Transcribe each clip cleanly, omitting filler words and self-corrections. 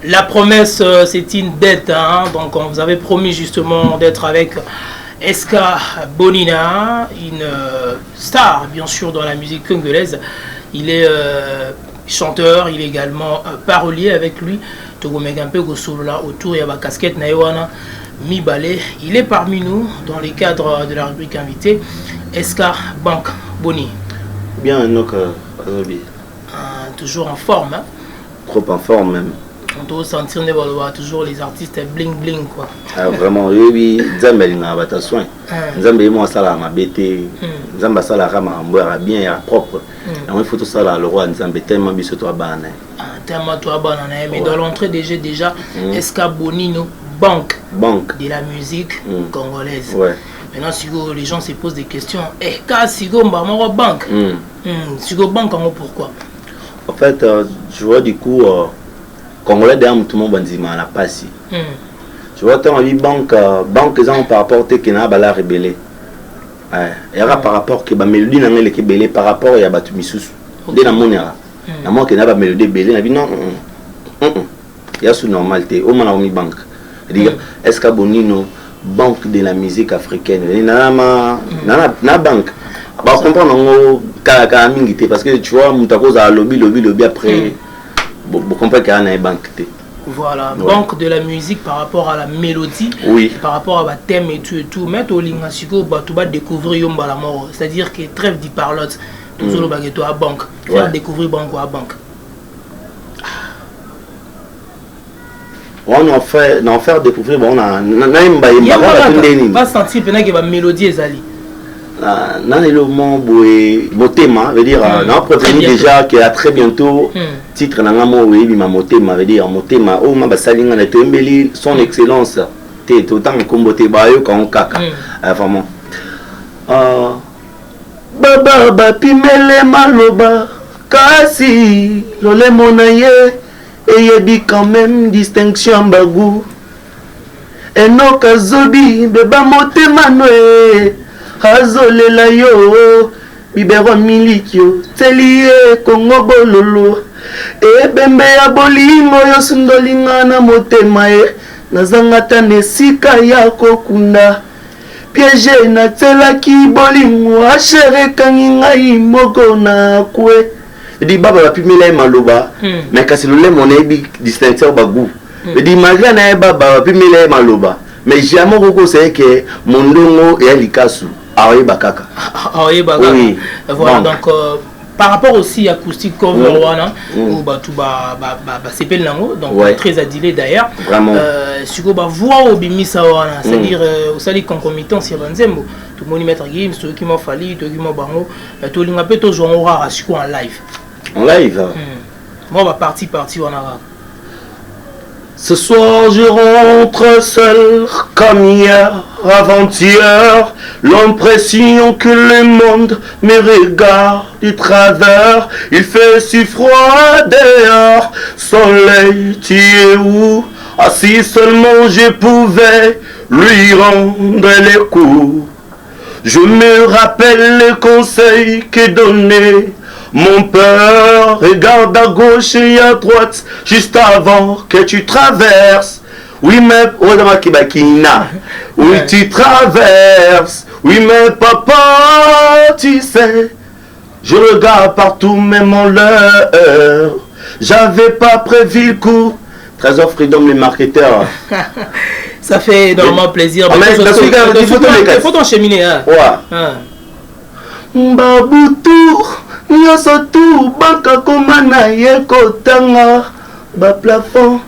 La promesse, c'est une dette. Hein? Donc, on vous avait promis justement d'être avec Eska Bonina, une star, bien sûr, dans la musique congolaise. Il est chanteur, il est également parolier avec lui. Autour il y a ma casquette Naïwana Mibale. Il est parmi nous dans les cadres de la rubrique invitée. Eska Bank Boni. Bien, donc, toujours en forme. Hein? Trop en forme même. On doit sentir toujours les artistes bling bling quoi. Ah, vraiment, oui, Nzambe n'a pas de soin. Nzambe moi ça la ma bête. Nzambe ça la rama mboira bien propre. Il faut tout ça là le roi Nzambe tellement biso toi bana. Tellement toi bana mais dans l'entrée déjà Eska Bonino banque de la musique congolaise. Ouais. Maintenant les gens se posent des questions. Eh quand sigo mbamoro banque. Sigo banque pourquoi? En fait, je vois du coup Congolais derrière tout le monde bandima la passe. Je vois tant vie banque par rapport au Tekena bala rebelle. Il y a par rapport que ba mélodie na ngele ke belé par rapport ya batu misusu. Dès la monera. Na moi que na ba mélodie belé na vie non. Il y a sous normalité au mana mi banque. Dire est-ce que Bonino banque de la musique africaine na banque. Bah comprendre ngo kaka mingi parce que tu vois mutako za lobby après vous comprenez qu'il y a une banque. Voilà, ouais. Banque de la musique par rapport à la mélodie, par rapport à la thème et tout. Mais tu vas découvrir Yomba la mort. C'est-à-dire que trêve d'y parlotte, tout le monde à banque. Faire découvrir banque ou à banque. On en faire découvrir, on a pas sentir que la mélodie est allée. Nan le mot motema veut dire non prévenu déjà que à très bientôt titre nanga mo oui ma motema veut dire motema o ma basalinga na tembeli son excellence te autant kombote bayo quand kaka vraiment baba bapimele maloba kasi lole monaye eyebi quand même distinction bagou enoka zobi beba motema noe azolela yo bibero milikyo telie kongo bololo ebembe ya bolingo yo sundolinga na motema e nazanga tane esika ya kokunda piège na telaki bolingo ashere kangi ngai moko na kwe di baba bapimela ye maloba mais kasi lole monebi distinction bagu di malgré na ye baba bapimela ye maloba mais jamais koko c'est que mondongo ya likasu oui. Voilà, donc par rapport aussi à acoustique comme Rwanda ou s'appelle Nango, donc très adilé d'ailleurs. Vraiment. Si vous voix au bimisa wana, c'est-à-dire au sali concomitant sur Banzembo, tout le monde mettre game, ceux qui m'ont fallu, tout qui m'ont bango, tout le monde peut toujours aura en live. En live. Moi va parti wana. Ce soir je rentre seul comme hier, avant-hier, l'impression que le monde me regarde du travers. Il fait si froid dehors, soleil tu es où? Assis seulement je pouvais lui rendre les coups. Je me rappelle les conseils que donnait mon père, regarde à gauche et à droite, juste avant que tu traverses. Oui, mais oui, tu traverses. Oui, mais papa, tu sais, je regarde partout, même en l'heure. J'avais pas prévu le coup. Trésor Freedom, les marketeurs. Ça fait énormément plaisir. Il faut t'encheminer. Baboutou. Nyoso tu banka komana ye kotanga ba plafond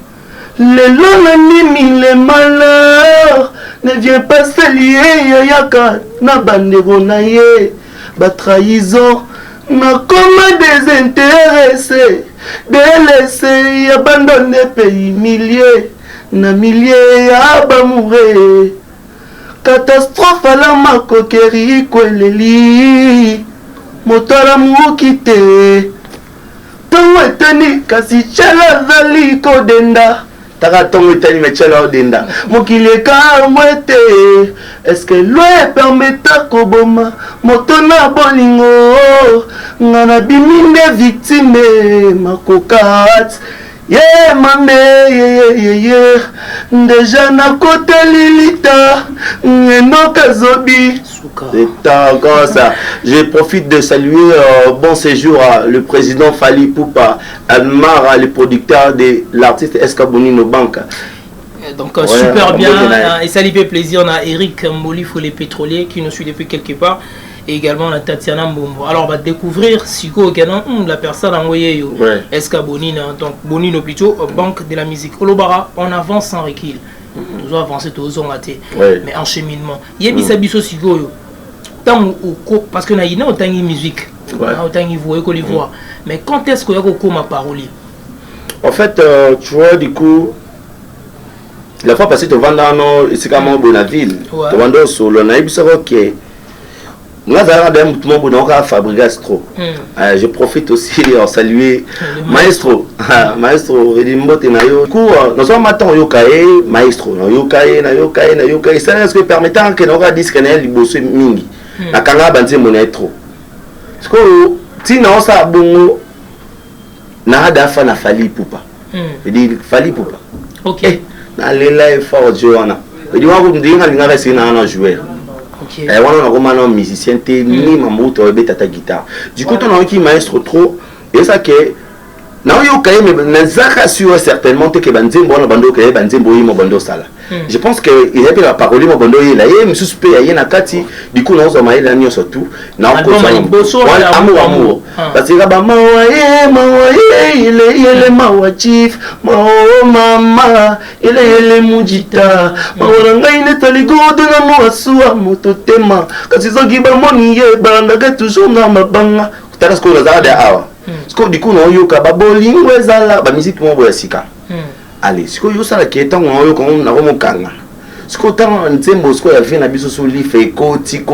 lelo na nimi le malheur ne vient pas se lier yaka na bandego na ye ba trahison na comme désintéressé délaissé abandonné pays milliers na milliers ya bamouré catastrophe à la makokeri kweleli motora mukite tongo etani kasi chala zali kodenda taka tongo etani me chala odenda mokili ekamwete est-ce que loi permeta koboma moto na bolingo ngana biminde victime makokat Yeah, mamé, yeah. Déjà na côté Lilita, no kazobi. C'est encore ça. Je profite de saluer bon séjour à le président Fali Poupa, Almara, le producteur de l'artiste SK Bonino Banca. Donc super bien, et ça lui fait plaisir. On a Eric Molifo, les pétroliers, qui nous suit depuis quelque part. Et également la Tatiana Mbombo. Alors on va découvrir Siko Ganon, la personne envoyée SK Bonino, donc Bonino plutôt, Banque de la musique. Olobara, on avance sans recul. Nous avons avancé tous en raté. Mais en cheminement. Il y a Bisabiso Siko. Parce que nous avons autant de musique. Autant de voix. Mais quand est-ce qu'il y a ma parole? En fait, tu vois, du coup, la fois passée, tu vas dans le Bonaville. Tu vas dans solo. Je profite aussi de saluer Maestro. Maestro, nous sommes maintenant Yokae, Maestro. Yokae. C'est ce que permettant que nous avons dit que nous avons mingi. Na kanga banze monetro. Parce que si nous avons bon, na hadafa na Fali Poupa. Je dis Fali Poupa. Ok. Na lela fort Joana. Je dis on dinga linga rester na jouer. Ok. On a un musicien ni mamuto tata guitare. Du coup on a qui maestro trop et ça que na yo kaye mais nazaka sûr certainement que banzembo na bando kaye banzembo yi mo bando sala. Je pense que il a la parole mo bando yi la ye me suspect ya na kati du coup na ozama ila nyo surtout na ko ça amour parce que ba mawa ile mawa chief mama ile mujita mawa ngai ne taligo de na mo asua mototema kasi zogi ba moni ye banda ka toujours na mabanga tara sko za da awa sko du coup na yoka ba bolingo ezala ba musique mo boya sika. Allez, ce que vous savez qui est en haut, comme on a remonté. Ce que tant nzembo ce que fait na biso sur li fait koti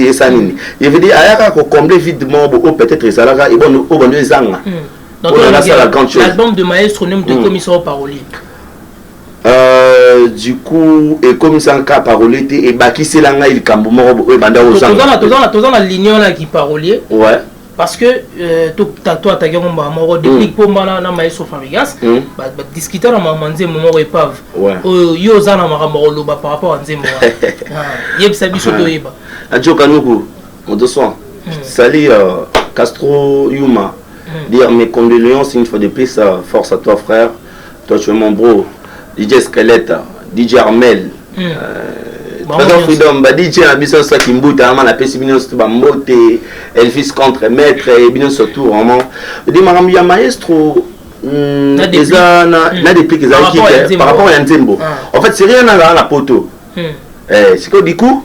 et ça nini. Il veut dire ayaka ko combler videment peut-être ça là et bon au bon zanga. Donc l'album de Maestro nom de commissaire parolier. Du coup et commissaire parolier et baki c'est là il kambo moko e banda au zanga. Toza la ligne là qui parolier. Ouais. Parce que toi tu as gagné un depuis pour moi na Maestro Farigas bah discuter na manze moment épave yo za na makambo loba par rapport à nzembo yeb sabi soto yeba adjo kanuku mon soin salut Castro Yuma dire mes condoléances une fois de plus force à toi frère toi tu es mon bro DJ Squelette DJ Armel Président Freedom, DJ Abisso Sakimbuta, on a pesi bino surtout Bambote, Elvis contre Maître et bino surtout vraiment. Dis madame ya maestro na des pics par rapport à Nzembo. En fait, c'est rien dans la poto. C'est que du coup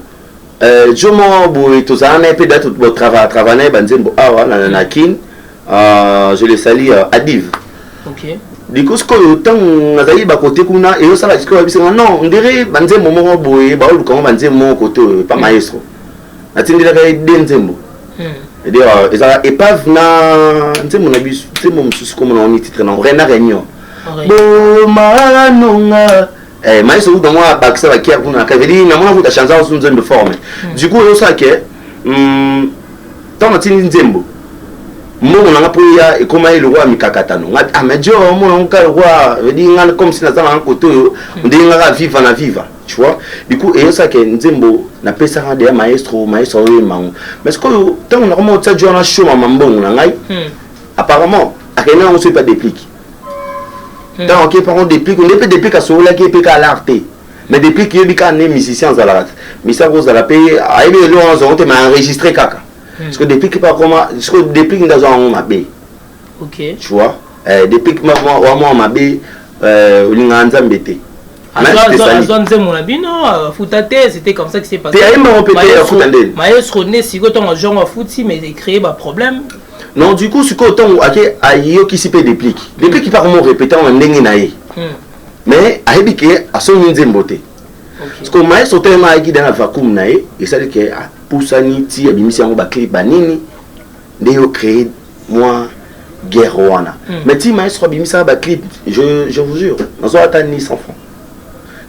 je m'en boue tout ça, on a un peu d'être au travail Nzembo na kin. Je le salue Adiv. OK. Du coup, ce que autant nazali ba côté kuna et ça la discours bisanga non on dirait banzembo moko boye ba olu comment banzembo côté pas maestro atindira ka denzembo et dire ça épave na nzembo na biso nzembo mususu comme on dit titre na rena réunion bo manonga maestro dans moi bakisa ba kia kuna ka veli na mona futa chanza sur nzembo forme du coup ça que tant atindi nzembo mon on a pris et comment il le roi mikakatano ah mais Dieu mon on roi veut dire comme si nazana en côté on dit ngara viva na viva tu vois du coup et ça que nzembo na pesa rande maestro oui mango mais ce que tant on a comment ça Dieu na show mambongo na ngai apparemment akena on sait pas déplique tant OK par on déplique on peut déplique à sola qui peut à l'arte mais déplique il bika né musicien za la mais ça vous la payer aibe lo on te m'a enregistré kaka. Parce que depuis que pas comment parce que depuis que nous avons ma baie. OK. Tu vois depuis que moi ma baie linganza mbete. C'était comme ça que c'est passé. Maestro né si goto en genre fouti mais créer un problème. Non du coup ce que autant ayo qui s'y peut déplique. Depuis qu'il pas comment répéter en ndenge naé. Mais aibike a son nzembote. Parce que maestro tellement aiki dans la vacuum naé et ça dit que Poussani ti abimisi yango ba clip banini nde yo créer moi guerre wana mais ti maestro abimisa ba clip je vous jure nazo atani 100 francs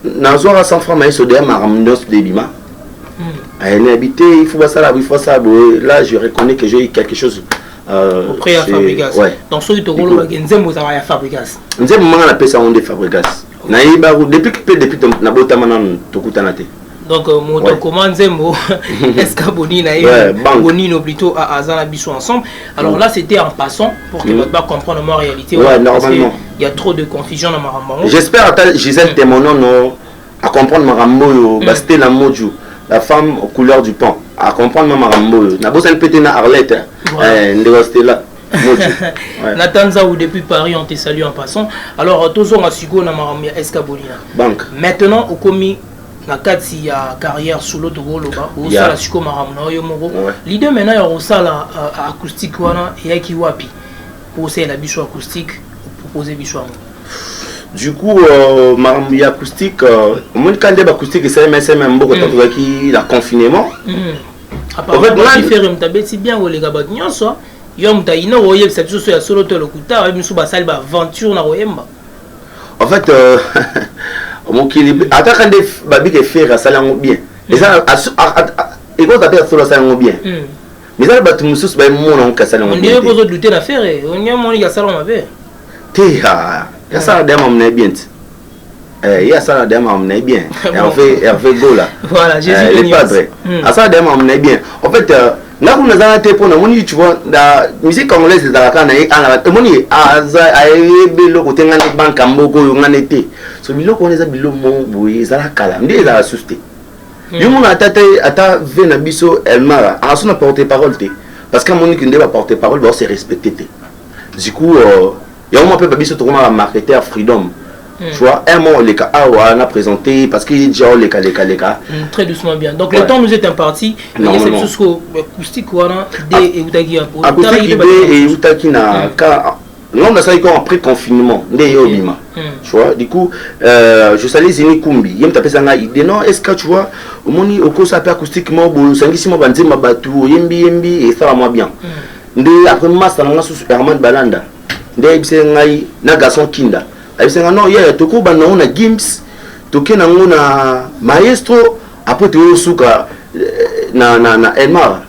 nazo 100 francs maestro de maramdos de bima elle habité il faut ça là là je reconnais que j'ai quelque chose auprès de Fabregas. Ouais. Donc, ceux qui te roulent, Nzembo, ça va à Fabregas. Nzembo, on appelle ça on de Fabregas. Depuis que Nabota Manan, Tokutanate. Donc, mon comment Nzembo, est-ce que Bonina et Bonino plutôt à Azana Bissou ensemble. Alors là, c'était en passant pour que votre bas comprenne ma réalité. Ouais, normalement. Il y a trop de confusion dans ma rambo. J'espère que Gisèle Témonon à comprendre ma rambo, c'était la mojo, la femme aux couleurs du pan. À comprendre ma rambo. Nabosa pété na Arlette. C'était là. Natanza ou depuis Paris on te salue en passant. Alors tous on a sugo na maramia Escabolina. Banque. Maintenant au commis na kati ya carrière sous l'autre loba au sala suko maramna yo moko. L'idée maintenant ya osala acoustique wana et qui wapi pour c'est la bicho acoustique proposer bicho. Du coup maramia acoustique au moins quand des acoustique c'est même beaucoup tant qui la confinement. En fait moi faire m'tabé si bien les gars nyonso. En fait, mon kili attends quand des babi que faire ça l'en bien et ça et quand t'appelles solo ça l'en bien mais ça bat musus ba mon on ka ça l'en bien on ne douter d'affaire on y a mon gars ça l'en avait ya ça dema mon bien ya ça dema mon bien et on fait go là voilà Jésus les padres ça dema mon bien en fait là vous nous avez pour nous tu vois la musique congolaise dans la canne et moni lo côté ngane banka mboko ngane te so biloko on les a bilo mon boye za la kala ndé za susté yumu na tata ata vena biso elmara en son porter parole te parce que moni kinde va porter parole bon c'est respecté te du coup il y a un peu biso to comme marketeur freedom. Tu vois, un mot, les cas, on a présenté parce qu'il est déjà les cas. Très doucement bien. Donc, le temps nous est imparti. Il y a cette chose acoustique, et Outaki. Acoustique, et Outaki, non, on a ça après confinement. Tu vois, du coup, je salue Zini Kumbi. Il me tapé ça, il dit non, est-ce que tu vois, au moment où on s'appelle acoustiquement, bon, c'est un guissimo bandé, ma batou, yembi, et ça va moi bien. Après, moi, ça n'a pas sous Herman Balanda. C'est un garçon kinda. Non, il y a toko bana on a Gims, toke na ngona maestro, après tu suka na Elmar.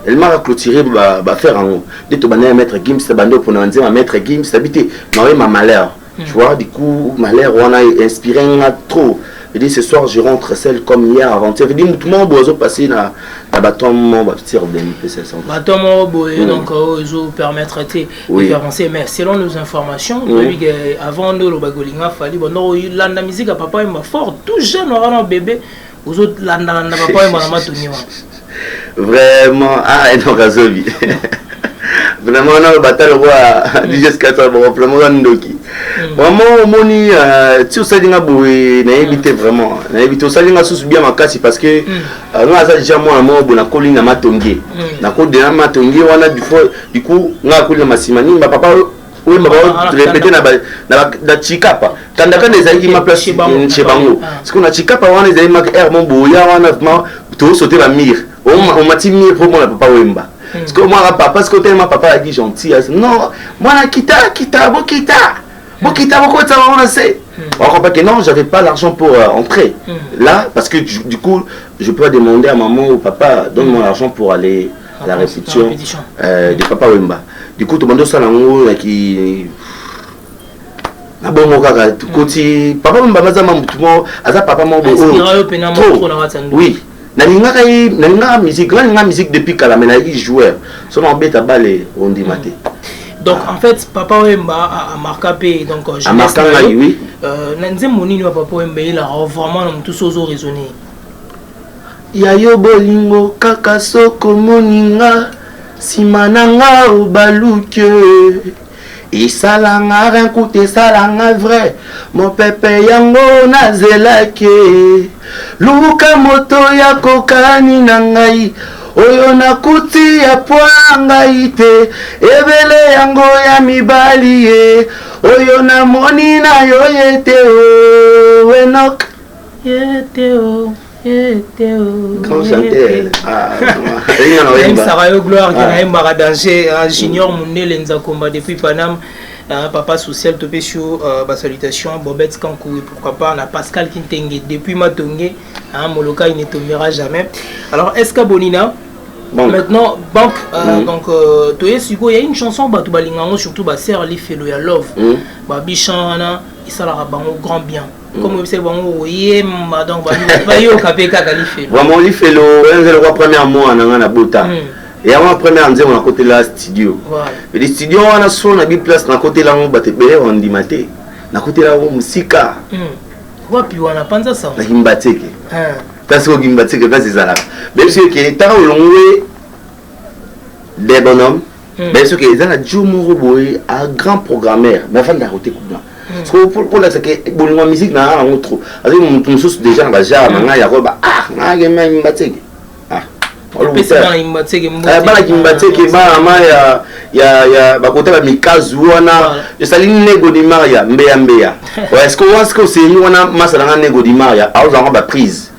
Elmar a clôturé ba faire en de to bana mettre Gims bando pour nous dire mettre Gims habiter ma malheur. Tu vois, du coup malheur on a inspiré trop. Je dis ce soir je rentre seul comme hier avant-hier. Je dis tout le monde doit passer na bâton mon partir de l'IPC. Bâton mon boy donc ils ont permettre de avancer mais selon nos informations avant de le bagolinga fallait bon non la musique à papa est fort tout jeune on bébé aux autres la papa est maman Tony. Vraiment non Razobi. Vraiment on a battu le roi DJ Skata bon vraiment ndoki. Vraiment moni tu sais dinga boy na éviter vraiment na éviter ça dinga sous bien ma casse parce que nga ça déjà moi na koli na matongi na ko de na matongi wana du coup nga ko na masimani ba papa oui ma répéter na chikapa tandaka des aïe ma place chez bango parce qu'on a chikapa wana des aïe ma air mon boya wana to sauter la mire on m'a dit mire pour moi papa wemba parce que moi papa parce que tellement papa a dit gentil non moi na kita beaucoup de ça on sait. On comprend que non, j'avais pas l'argent pour entrer. Là, parce que du coup, je peux demander à maman ou papa, donne-moi l'argent pour aller à la répétition de Papa Wemba. Du coup, tout le monde ça qui ah bon mon gars, côté Papa Wemba maza mambutumo, aza papa mon oui. Nalinga musique depuis kala mais na joueur. Son embête à balle on dit maté. Donc en fait papa Wemba a marqué donc je marqué oui nanze monini wa papa Wemba il a vraiment tout sozo raisonné ya yo bolingo kaka soko moninga simananga obaluke isalanga rien coûte salanga vrai mon pépé yango nazelake luka moto ya kokani nangai oyo nakuti ya poanga ite ebele yango ya mibali ye oyo namoni na yo yeteo Enoch yeteo grand chanteur Sarayo Gloire qui a un danger junior Mounel Nzakomba depuis Paname. Papa social topé sur salutation Bobette Kankou et pourquoi pas on a Pascal Kintenge depuis Matongé Moloka il ne tombera jamais. Alors est-ce que Bonina Maintenant, banque, donc, il y a une chanson, surtout, Serre Lifelo ya Love. Bichana, il s'est grand bien. Comme vous savez, donc, vraiment, Lifelo, le premier mois, on a bota. Et avant la première année, on a côté la studio. Et les studios, on a son habit place, on a côté là, on battait, on dit maté. On a côté là, on musika. Puis on a pensé ça. On a gimbateke. Parce que gimbateke, c'est ça là. Même si il est au long des bonhommes, bien sûr qu'ils ont un grand programmeur, mais avant d'arrêter coup là. Parce que pour la bonne musique n'a rien trop. Avec mon tous déjà dans la jarre, maintenant il y a quoi ah, il y a même batté. Ah. Bala kimbateke bala ya bakota ba mikazu wana yosali nego di maria mbeya. Est-ce que c'est nous wana masala nego di maria a uzanga ba prise.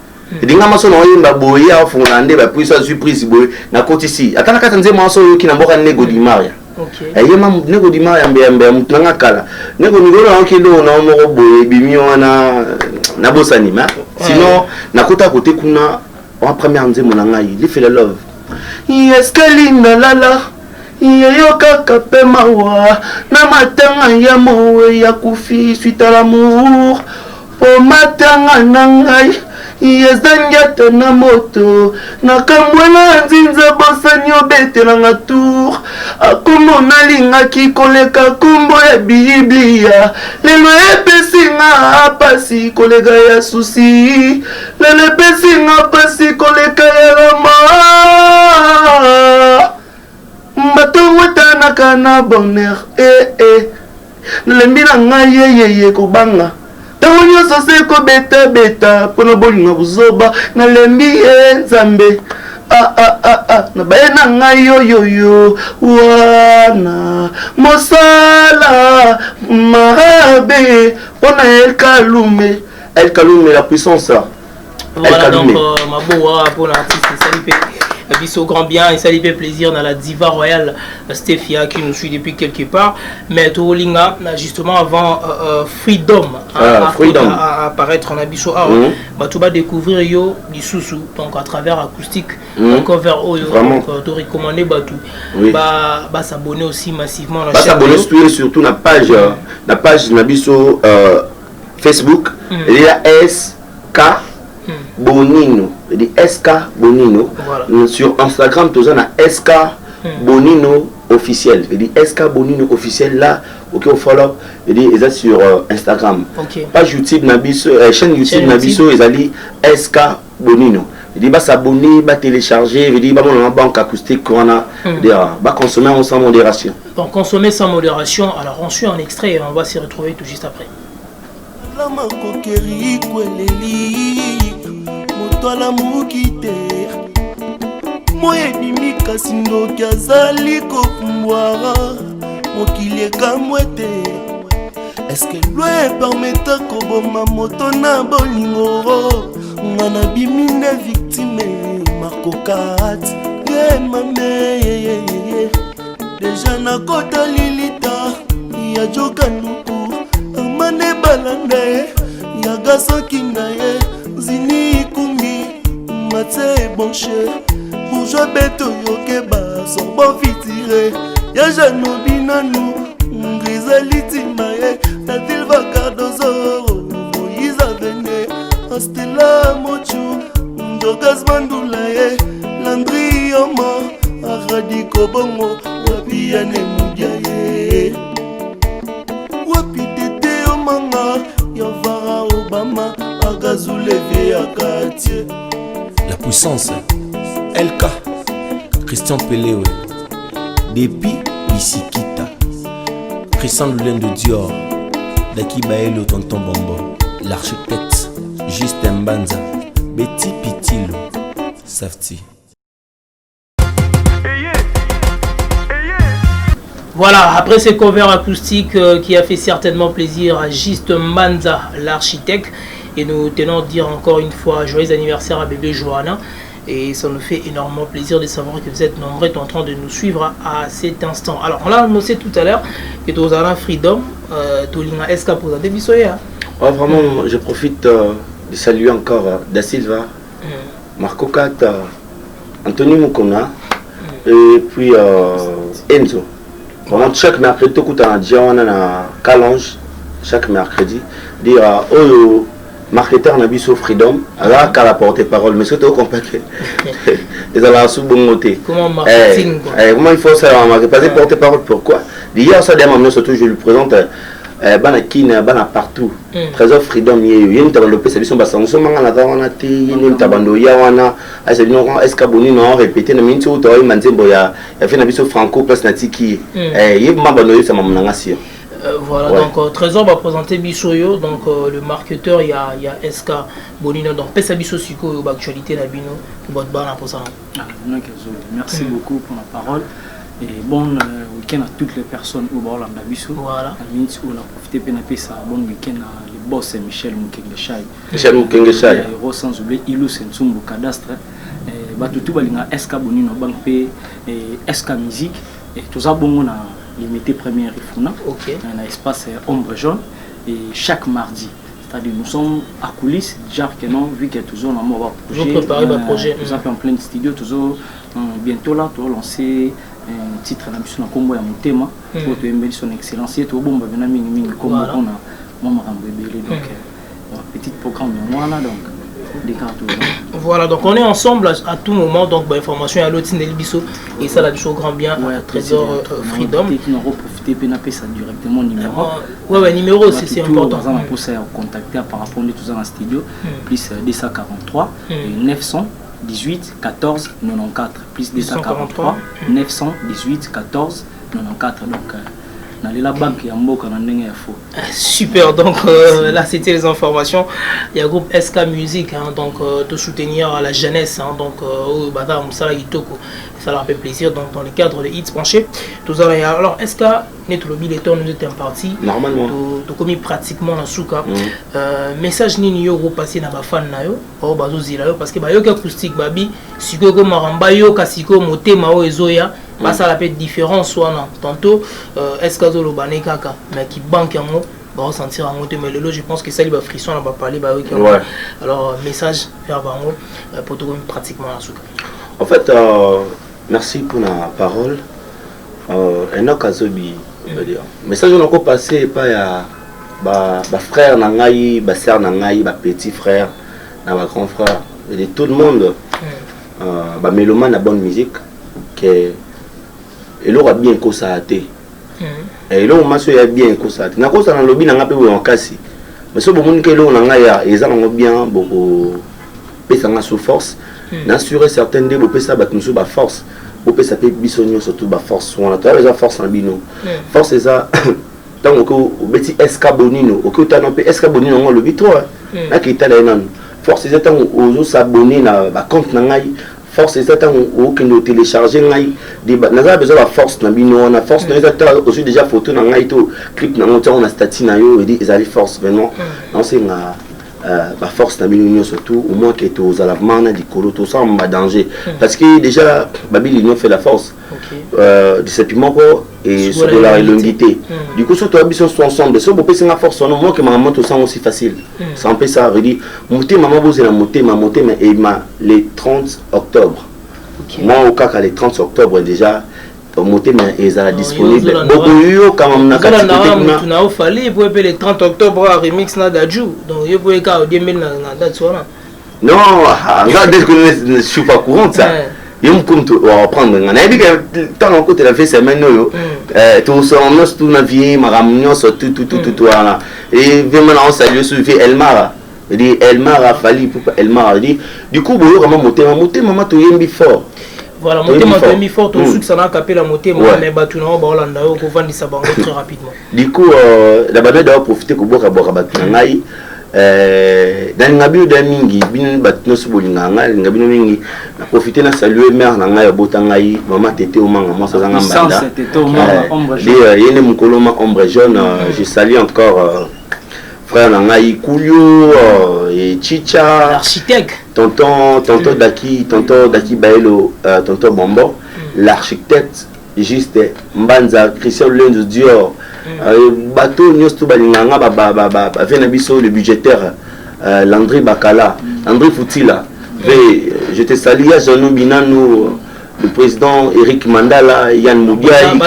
Dinga maso no yimba boye a fondande ba prise surprise boye na koti si. Atana kata nzema maso yo kinamboka nego di maria. OK. Yema nego di maria mbeya mutanga kala. Nego ngoro ankido na omoko boye bimi wana na bosani ma. Sinon nakota kote kuna en première année mon angai il fait le love yes kelinda lala yeyo kaka pe mawa na matanga ya mowe ya kufi suite à l'amour po matanga nangai yes dangata na moto na kamwena nzinza bosani obetela nga tour akomo nalingaki koleka kombo ya biblia lelo epesinga apasi kolega ya susi lelo epesinga apasi koleka ya rama mbatongotanaka na bonheur nalembi na ngai yeyeye kobanga tango nyonso se kobeta mpona bolinga buzoba nalembi ye nzambe nabaye na ngai yoyoyo wana mosala marabe mpona El Kalume la puissance. Voilà donc Maboua pour l'artiste Salipé. Biso grand bien et ça lui fait plaisir dans la diva royale Stéphia qui nous suit depuis quelque part. Mais Tolinga justement avant Freedom à apparaître en Abisso tu vas découvrir yo du Soussou donc à travers acoustique encore vers Oyo donc tu recommander Batou s'abonner aussi massivement la chaîne s'abonner surtout la page Nabisso Facebook il y a SK Bonino, dit SK Bonino. Voilà. Sur Instagram, tu as SK Bonino officiel. Il dit SK Bonino officiel là, ok, on follow. Il dit ils sont sur Instagram. Okay. Page YouTube Nabisso, chaîne YouTube Nabisso, ils ont dit SK Bonino. Il dit s'abonner, télécharger, il dit dans la banque acoustique qu'on a, consommer sans modération. Donc consommer sans modération. Alors on suit un extrait et on va s'y retrouver tout juste après. Motoala mukite moyebi mikasi ndoki azali kokumbwara mokili ekamwete eske lwe permeta koboma moto na bolingo ngana bimine victime makokat ye mame deja nakota lilita ya jokanuku amane balanda ya gasokinga ye zini kumbi mate bonche bourgeois beto yoke baso bon fitire ya janobi nanu ngrizali timaye na tilva cardozoro moïse avene astela mochu njogas bandula ye landri yoma aradiko bongo wapi yane mudia ye wapi tete yomanga yavara Obama la puissance LK Christian Pelé Depi Bisikita Christian Loulin de Dior Daki Baelo Tonton Bombo l'architecte Justin Banza Betty Pitilo Safety. Voilà, après ces covers acoustiques qui a fait certainement plaisir à Juste Manza, l'architecte. Et nous tenons à dire encore une fois joyeux anniversaire à bébé Johanna. Et ça nous fait énormément plaisir de savoir que vous êtes nombreux en train de nous suivre à cet instant. Alors, on l'a annoncé tout à l'heure que tu as Freedom, Tolinga SK pour la débisoya. Vraiment, je profite de saluer encore Da Silva, Marco Kat, Anthony Mukona. et puis Enzo. Vraiment, chaque mercredi, tout le temps, on a Calange, chaque mercredi, dire oh, marketeur n'a pas Freedom, alors qu'à la porte-parole, mais surtout qu'on peut que les allants sous bon côté. Comment marketing comment il faut ça, parce que porte-parole, pourquoi? Hier, ça demande surtout, je lui présente. Bana kina bana partout Trésor Freedom yé développé sa vision basa on manga na wana ti yé tabando ya wana asa bino eska boni no répéter na minti ou toi manzembo ya fait na biso franco place na tiki yé mamba no ça mamnanga si voilà ouais. Donc Trésor va présenter Bissoyo donc le marketeur il y a SK Bonino donc pesa biso siko actualité na bino pour votre bana pour ça. Merci beaucoup pour la parole. Et bon week-end à toutes les personnes au bord de Bissou. Voilà. À minutes où on a profité de ça bon week-end à le boss Michel Mukengeshai. Michel Mukengeshai. Et sans oublier Ilou Sensumbu Cadastre. Et tout balinga SK Bonino Banque et SK Musique et tout ça bon on a limité première ifuna. OK. Un espace ombre jaune et chaque mardi. C'est-à-dire nous sommes à coulisses déjà que non vu que toujours on a un projet. Vous préparez votre projet. Nous sommes en plein studio toujours bientôt là tu vas lancer un titre na biso na kombo ya motema pour te embellir son excellence et to bomba bena mingi mingi comme on a mama rambebele donc petit programme de moi là donc des cartes. Voilà donc on est ensemble à tout moment donc information à l'autre Bisso et ça la biso grand bien Trésor Freedom qui nous profiter pénaper ça directement numéro ouais numéro c'est important dans un pour ça contacter par rapport à tout ça en studio plus 243 et 900 18 14 94 plus 243 918 14 94 donc dans la banque il y a un mot qu'on a faux. Super donc là c'était les informations il y a le groupe SK Music hein, donc de soutenir la jeunesse hein, donc au Bada Moussala Itoko ça leur fait plaisir donc dans le cadre des hits branchés tout ça alors SK Netlobi les temps nous étions partis normalement to commis pratiquement dans souka message nini yo repasser na ba fan na yo o bazo zila yo parce que ba yo acoustique babi siko ko maramba yo kasiko motema o ezoya ça la peut différence soit non tantôt est-ce que zo bané kaka mais qui banque en mot va ressentir en mot mais le je pense que ça il va frisson on va parler bah oui alors message vers Bango pour tout pratiquement dans souka en fait merci pour la parole un okazobi dire message on a encore passé pas ya ba frère nangai ba sœur nangai ba petit frère na ba grand frère et tout le monde ba mélomane na bonne musique que et l'on a bien constaté et l'on m'a su bien constaté na kosa na lobby na ngape we okasi mais so bomoni que l'on nga ya eza ngo bien beaucoup pesa nga sous force n'assurer certaines de bo pesa ba nous ba force bo pesa pe bisonyo surtout ba force on a déjà force en bino force eza tant que au beti SK Bonino au que tant pe SK Bonino ngo lobby toi na ki tala nan force eza tant ozo s'abonner na ba compte na ngai force c'est tant que nous télécharger ngai n'a besoin de force na bino on a force aussi déjà photo na ngai to clip na monter on a statut na yo et dit ils allaient force vraiment non c'est na ba force na bino surtout au moins que tu aux alavement na dikolo tout ça en danger parce que déjà babi l'union fait la force du sepiment et sur de la longuité du coup surtout ambition sont ensemble so bopé c'est la force on moins que maman tout ça aussi facile ça empêche ça veut dire monter maman vous la monter mais et les 30 octobre moi au cas les 30 octobre déjà monter mais ils sont disponibles beaucoup yo quand même na na au fallait pour les 30 octobre remix na daju donc yo pour ka 2000 na date soir non regarde que je suis pas courant ça yom comme tu vas prendre on a dit que tant on côté la fait semaine yo tout ça on a tout na vie maramnyo so tout voilà et vraiment on salue suivi Elmara dit Elmara fallait pour Elmara dit du coup boyo vraiment monter maman to yembi fort voilà monter ma mis fort tout ce que ça n'a capé la montée mais batu na ba Hollanda ko vandi sa bango très rapidement du coup la bande doit profiter ko boka batu ngai dans ngabi de mingi bin batno subolinga ngabi no mingi na profiter na saluer mère na ngai bota ngai maman tete o manga moi ça nga mbanda yene mukoloma ombre jaune je salue encore frère na ngai Kulio et Chicha l'architecte tonton Daki Baelo tonton Bombo l'architecte juste Mbanza Christian Lenzo Dior bateau nyos to balinganga ba vena biso le budgétaire Landry Bakala Landry Futila je te salue à Jean Binano le président Eric Mandala, Yann Moudiaï,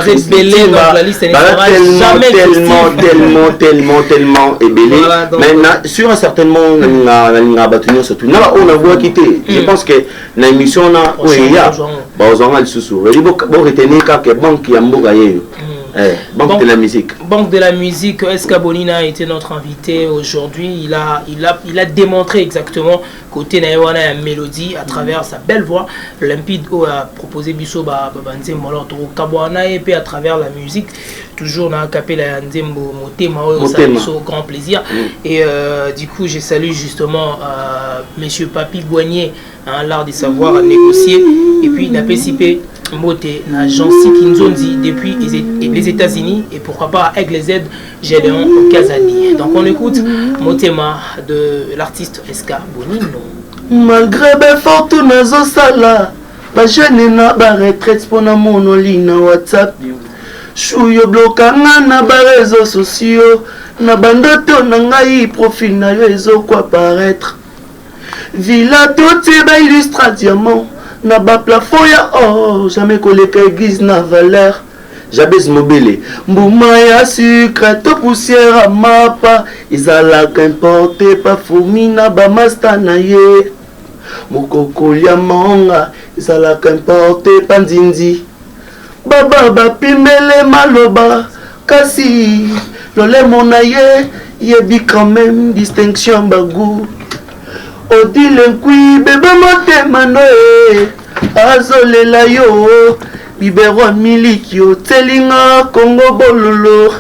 tellement ébélé. Mais sur un certain moment, on a battu surtout. On a voulu quitter. Je pense que dans l'émission, on a le sous-sous. Il faut retenir que banque qui a Banque de la musique. Banque de la musique, SK Bonina a été notre invité aujourd'hui. Il a démontré exactement côté Naïwana et Mélodie à travers sa belle voix. Limpide a proposé Bisso Banze Moloto Kabwana et puis à travers la musique. Toujours dans la capella Nzembo Motema, ça fait grand plaisir. Et du coup, je salue justement Monsieur Papi Boigné, l'art de savoir à négocier. Et puis, il a participé Moté, Jansi Kinzonzi depuis les États-Unis et pourquoi pas avec les aides Gédéon au Kazani. Donc on écoute Motema de l'artiste SK Bonino. Malgré fortuna zosala, ba jeune na ba retraite pour na monoli na WhatsApp. Chouyo blokanga na ba réseaux sociaux, na bandoto na ngai profil na yo ezo quoi paraître. Villa tout ba illustre diamant. Na ba plafond ya oh jamais koleka église na valeur j'abuse mobile mbuma ya sucre to poussière à mapa izala qu'importe pas fourmi na ba master na ye mokoko ya monga izala qu'importe pas nzinzi baba bapimele maloba kasi lole mona ye yebi quand même distinction bagou odile nkui bebe motema noe azolela yo bibero miliki otelinga kongo bololo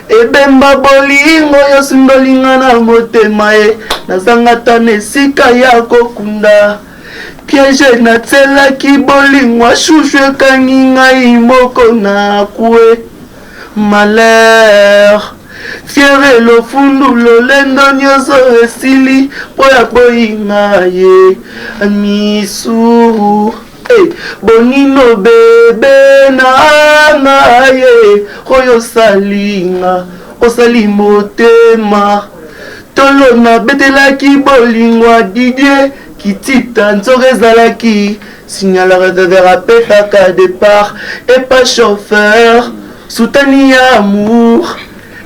ebemba bolingo yo sindolinga na motema e nazanga tana esika ya kokunda piège natelaki bolingo ashushu ekangi ngai moko na kue malheur fiere lo fundu lo lendo nyoso esili poya boyinga ye misuru bonino bebe na ye oyo salinga osali motema tolo na betelaki bolingwa Didier kitita nzoka ezalaki signalaka verapetaka départ et pas chauffeur soutani ya amour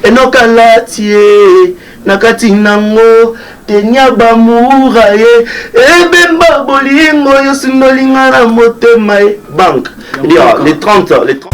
enoka latie nakati nango tenya bamura ye ebemba bolingo yo sindolinga na motema e banque les 30